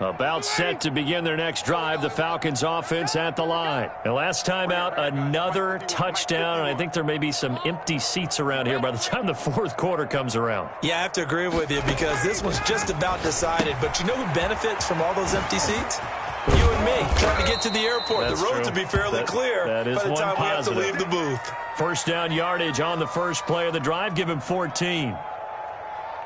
About set to begin their next drive, the Falcons offense at the line. And last time out, another touchdown, and I think there may be some empty seats around here by the time the fourth quarter comes around. Yeah, I have to agree with you because this one's just about decided. But you know who benefits from all those empty seats? You and me, trying to get to the airport. That's the roads true. will be fairly clear that is by the one time positive. we have to leave the booth. First down yardage on the first play of the drive. Give him 14.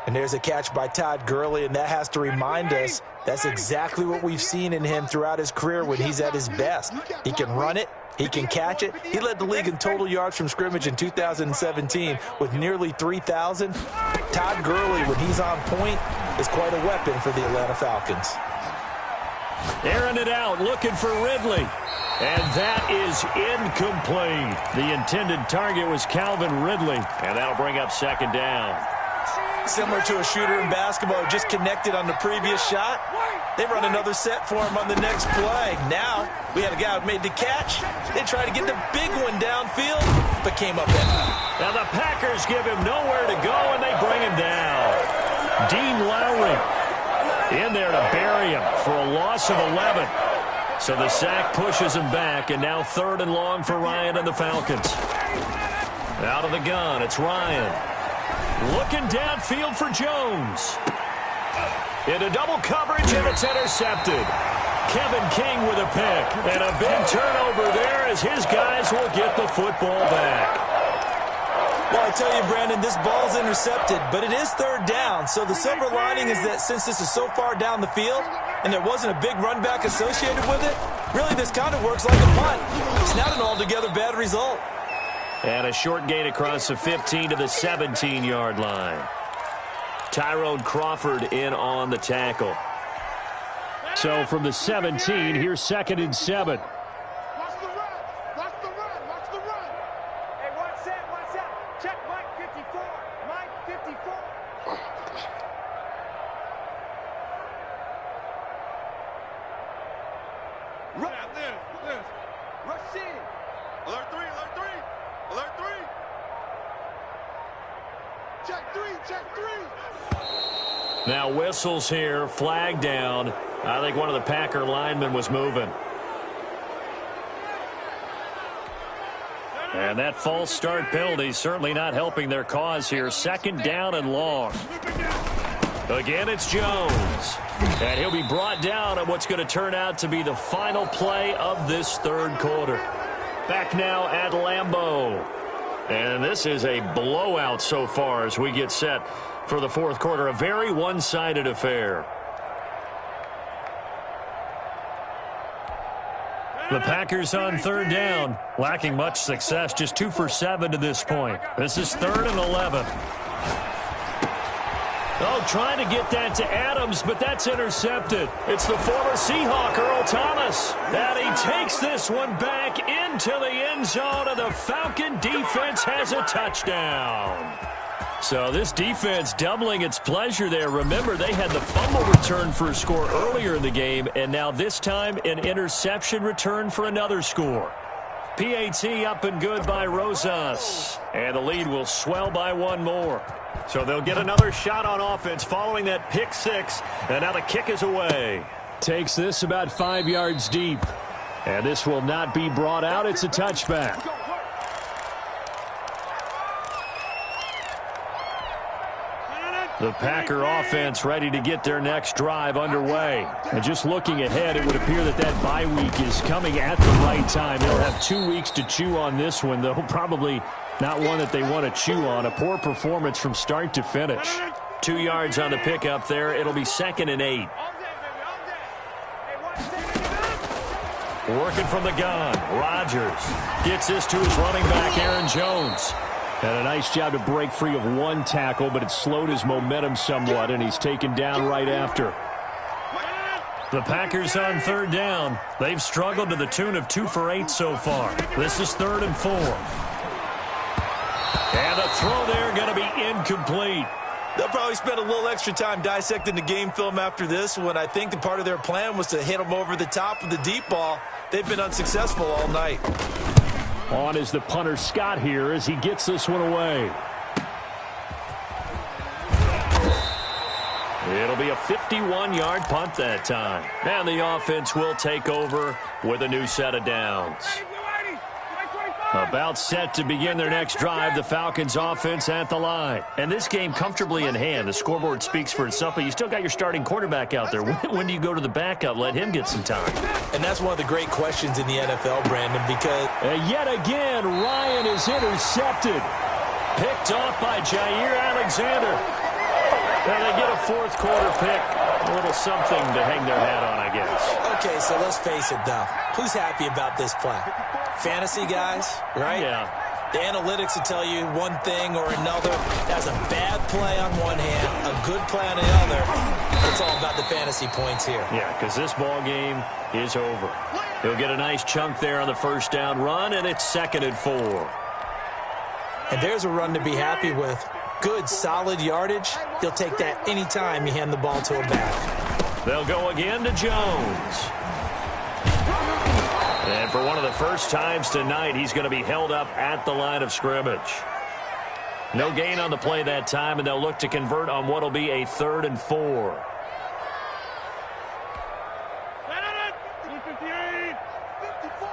And there's a catch by Todd Gurley, and that has to remind us that's exactly what we've seen in him throughout his career when he's at his best. He can run it. He can catch it. He led the league in total yards from scrimmage in 2017 with nearly 3,000. Todd Gurley, when he's on point, is quite a weapon for the Atlanta Falcons. Airing it out, looking for Ridley. And that is incomplete. The intended target was Calvin Ridley, and that'll bring up second down. Similar to a shooter in basketball who just connected on the previous shot. They run another set for him on the next play. Now, we had a guy who made the catch. They tried to get the big one downfield, but came up empty. Now the Packers give him nowhere to go, and they bring him down. Dean Lowry in there to bury him for a loss of 11. So the sack pushes him back, and now 3rd and long for Ryan and the Falcons. Out of the gun, it's Ryan. Looking downfield for Jones. Into double coverage, and it's intercepted. Kevin King with a pick. And a big turnover there as his guys will get the football back. Well, I tell you, Brandon, this ball's intercepted, but it is 3rd down. So the silver lining is that since this is so far down the field and there wasn't a big run back associated with it, really this kind of works like a punt. It's not an altogether bad result. And a short gain across the 15 to the 17-yard line. Tyrone Crawford in on the tackle. So from the 17, here's 2nd and 7. Watch the run. Watch the run. Watch the run. Hey, watch that. Watch that. Check Mike 54. Mike 54. Run. This. Rashid. Alert 3. Alert 3. Alert 3. Check 3. Check 3. Now whistles here, flag down. I think one of the Packer linemen was moving. And that false start penalty certainly not helping their cause here. 2nd down and long. Again, it's Jones. And he'll be brought down at what's going to turn out to be the final play of this 3rd quarter. Back now at Lambeau. And this is a blowout so far as we get set for the 4th quarter. A very one-sided affair. The Packers on 3rd down, lacking much success, just 2 for 7 to this point. This is 3rd and 11. Oh, trying to get that to Adams, but that's intercepted. It's the former Seahawk, Earl Thomas. And he takes this one back into the end zone, and the Falcon defense has a touchdown. So this defense doubling its pleasure there. Remember, they had the fumble return for a score earlier in the game, and now this time an interception return for another score. PAT up and good by Rosas. And the lead will swell by 1 more. So they'll get another shot on offense following that pick 6. And now the kick is away. Takes this about 5 yards deep. And this will not be brought out. It's a touchback. The Packer offense ready to get their next drive underway. And just looking ahead, it would appear that that bye week is coming at the right time. They'll have 2 weeks to chew on this one, though probably not one that they want to chew on. A poor performance from start to finish. 2 yards on the pickup there. It'll be 2nd and 8. Working from the gun. Rodgers gets this to his running back, Aaron Jones. And a nice job to break free of 1 tackle, but it slowed his momentum somewhat, and he's taken down right after. The Packers on 3rd down. They've struggled to the tune of 2 for 8 so far. This is 3rd and 4. And the throw there going to be incomplete. They'll probably spend a little extra time dissecting the game film after this one. I think the part of their plan was to hit them over the top with the deep ball. They've been unsuccessful all night. On is the punter Scott here as he gets this one away. It'll be a 51-yard punt that time. And the offense will take over with a new set of downs. About set to begin their next drive, the Falcons offense at the line. And this game comfortably in hand. The scoreboard speaks for itself, but you still got your starting quarterback out there. When do you go to the backup? Let him get some time. And that's one of the great questions in the NFL, Brandon, because... And yet again, Ryan is intercepted. Picked off by Jair Alexander. And they get a fourth quarter pick. A little something to hang their hat on, I guess. Okay, so let's face it, though. Who's happy about this play? Fantasy guys, right? Yeah. The analytics will tell you one thing or another. That's a bad play on one hand, a good play on the other. It's all about the fantasy points here. Yeah, because this ball game is over. He'll get a nice chunk there on the first down run, and it's 2nd and 4. And there's a run to be happy with. Good, solid yardage. He'll take that anytime you hand the ball to a back. They'll go again to Jones. And for one of the first times tonight, he's going to be held up at the line of scrimmage. No gain on the play that time, and they'll look to convert on what will be a 3rd and 4. 58, 54.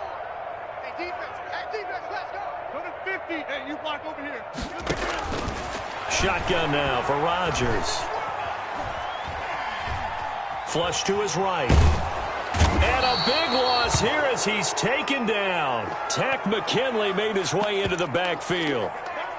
Hey, defense, let's go. Go to 50. Hey, you block over here. Shotgun now for Rodgers. Flush to his right. And a big loss here as he's taken down. Tack McKinley made his way into the backfield.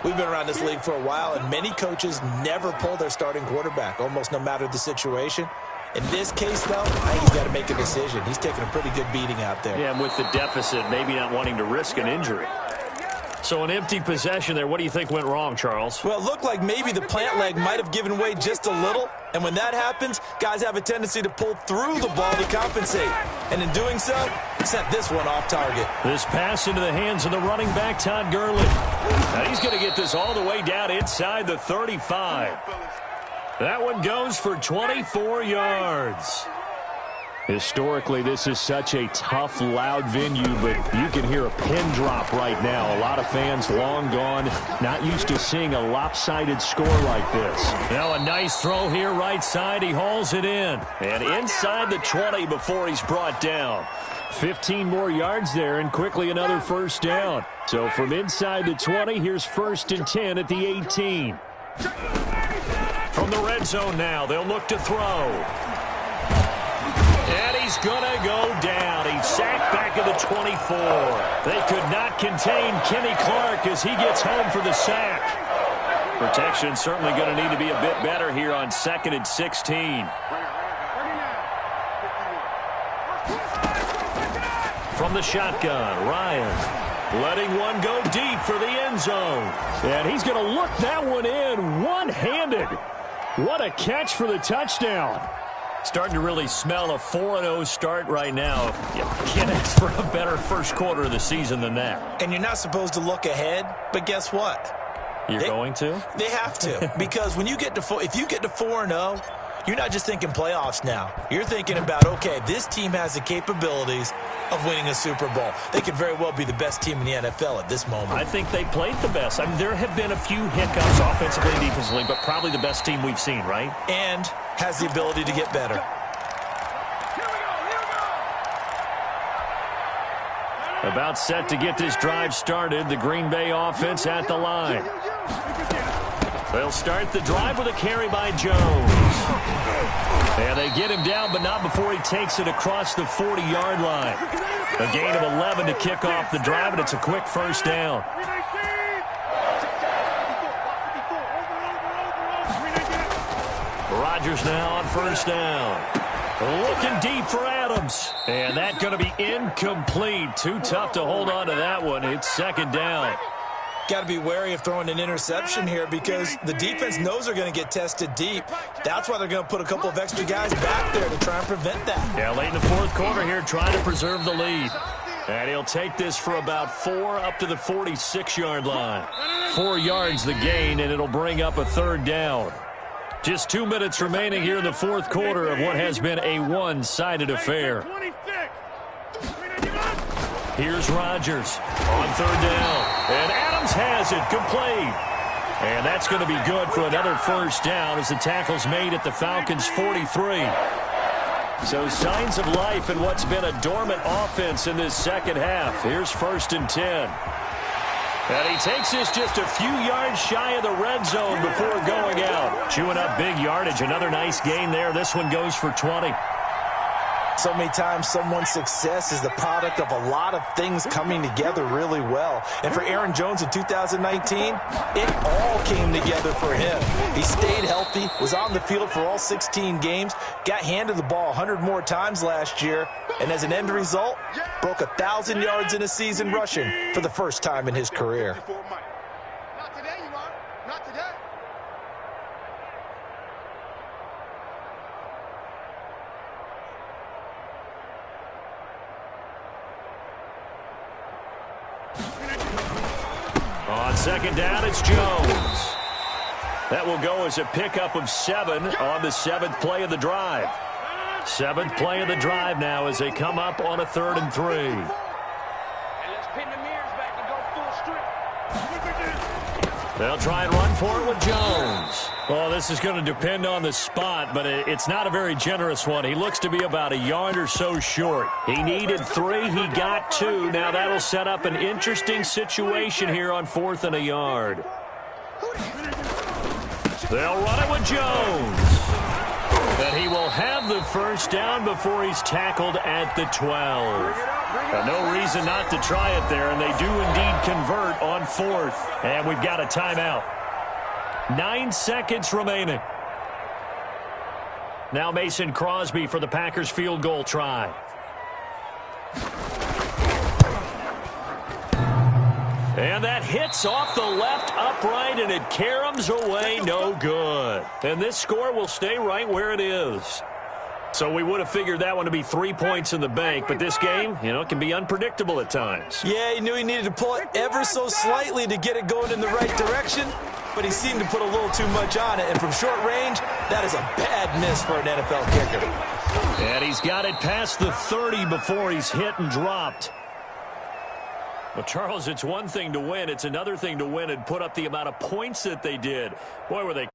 We've been around this league for a while, and many coaches never pull their starting quarterback, almost no matter the situation. In this case, though, I think he's got to make a decision. He's taking a pretty good beating out there. Yeah, and with the deficit, maybe not wanting to risk an injury. So an empty possession there. What do you think went wrong, Charles? Well, it looked like maybe the plant leg might have given way just a little. And when that happens, guys have a tendency to pull through the ball to compensate. And in doing so, sent this one off target. This pass into the hands of the running back, Todd Gurley. Now he's going to get this all the way down inside the 35. That one goes for 24 yards. Historically, this is such a tough, loud venue, but you can hear a pin drop right now. A lot of fans long gone, not used to seeing a lopsided score like this. Now a nice throw here right side. He hauls it in. And inside the 20 before he's brought down. 15 more yards there and quickly another first down. So from inside the 20, here's 1st and 10 at the 18. From the red zone now, they'll look to throw. And he's going to go down. He's sacked back at the 24. They could not contain Kenny Clark as he gets home for the sack. Protection certainly going to need to be a bit better here on 2nd and 16. From the shotgun, Ryan letting one go deep for the end zone. And he's going to look that one in one-handed. What a catch for the touchdown. Starting to really smell a 4-0 start right now. You can't ask for a better first quarter of the season than that. And you're not supposed to look ahead, but guess what? You're going to? They have to. Because when you get to if you get to 4-0, you're not just thinking playoffs now. You're thinking about, okay, this team has the capabilities of winning a Super Bowl. They could very well be the best team in the NFL at this moment. I think they played the best. I mean, there have been a few hiccups offensively and defensively, but probably the best team we've seen, right? And has the ability to get better. About set to get this drive started, the Green Bay offense at the line. They'll start the drive with a carry by Jones. And they get him down, but not before he takes it across the 40-yard line. A gain of 11 to kick off the drive, and it's a quick first down. Rodgers now on first down. Looking deep for Adams. And that's going to be incomplete. Too tough to hold on to that one. It's 2nd down. Got to be wary of throwing an interception here because the defense knows they're going to get tested deep. That's why they're going to put a couple of extra guys back there to try and prevent that. Yeah, late in the 4th quarter here, trying to preserve the lead. And he'll take this for about 4 up to the 46-yard line. 4 yards the gain, and it'll bring up a 3rd down. Just 2 minutes remaining here in the 4th quarter of what has been a one-sided affair. Here's Rodgers on 3rd down. And Adams has it complete. And that's going to be good for another first down as the tackle's made at the Falcons' 43. So signs of life in what's been a dormant offense in this second half. Here's 1st and 10. And he takes this just a few yards shy of the red zone before going out. Chewing up big yardage. Another nice gain there. This one goes for 20. So many times someone's success is the product of a lot of things coming together really well. And for Aaron Jones in 2019, it all came together for him. He stayed healthy, was on the field for all 16 games, got handed the ball 100 more times last year, and as an end result, broke 1,000 yards in a season rushing for the first time in his career. Not today, you are. Not today. On second down, it's Jones. That will go as a pickup of 7 on the 7th play of the drive. 7th play of the drive now as they come up on a 3rd and 3. And let's pin the mirrors back and go full strip. They'll try and run for it with Jones. Well, this is going to depend on the spot, but it's not a very generous one. He looks to be about a yard or so short. He needed 3. He got 2. Now that'll set up an interesting situation here on 4th and a yard. They'll run it with Jones. And he will have the first down before he's tackled at the 12. No reason not to try it there, and they do indeed convert on 4th. And we've got a timeout. 9 seconds remaining. Now Mason Crosby for the Packers field goal try. And that hits off the left upright, and it caroms away no good. And this score will stay right where it is. So we would have figured that one to be 3 points in the bank, but this game, it can be unpredictable at times. Yeah, he knew he needed to pull it ever so slightly to get it going in the right direction, but he seemed to put a little too much on it. And from short range, that is a bad miss for an NFL kicker. And he's got it past the 30 before he's hit and dropped. Well, Charles, it's one thing to win. It's another thing to win and put up the amount of points that they did. Boy, were they